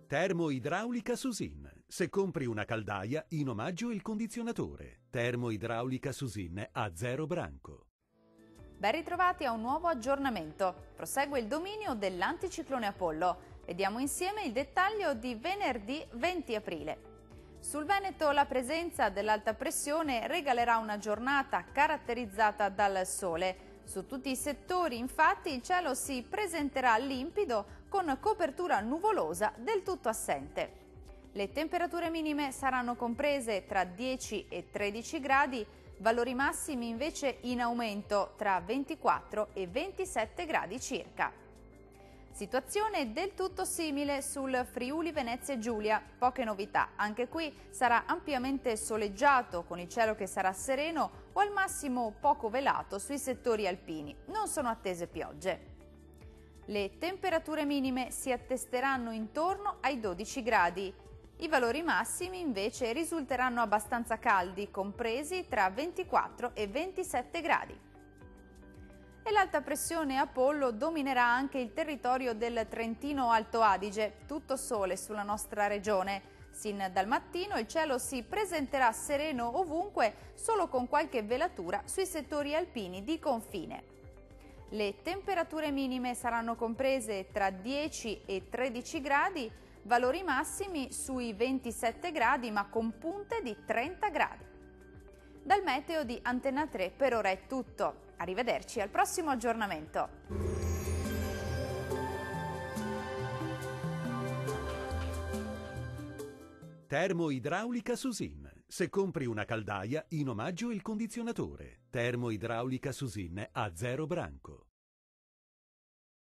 Termoidraulica Susin. Se compri una caldaia, in omaggio il condizionatore. Termoidraulica Susin a zero branco. Ben ritrovati a un nuovo aggiornamento. Prosegue il dominio dell'anticiclone Apollo. Vediamo insieme il dettaglio di venerdì 20 aprile. Sul Veneto la presenza dell'alta pressione regalerà una giornata caratterizzata dal sole. Su tutti i settori, infatti, il cielo si presenterà limpido con copertura nuvolosa del tutto assente. Le temperature minime saranno comprese tra 10 e 13 gradi, valori massimi invece in aumento tra 24 e 27 gradi circa. Situazione del tutto simile sul Friuli Venezia Giulia, poche novità, anche qui sarà ampiamente soleggiato con il cielo che sarà sereno o al massimo poco velato sui settori alpini, non sono attese piogge. Le temperature minime si attesteranno intorno ai 12 gradi, i valori massimi invece risulteranno abbastanza caldi, compresi tra 24 e 27 gradi. E l'alta pressione Apollo dominerà anche il territorio del Trentino Alto Adige, tutto sole sulla nostra regione. Sin dal mattino il cielo si presenterà sereno ovunque, solo con qualche velatura sui settori alpini di confine. Le temperature minime saranno comprese tra 10 e 13 gradi, valori massimi sui 27 gradi ma con punte di 30 gradi. Dal meteo di Antenna 3 per ora è tutto. Arrivederci al prossimo aggiornamento. Termoidraulica Susin. Se compri una caldaia, in omaggio il condizionatore. Termoidraulica Susin a zero branco.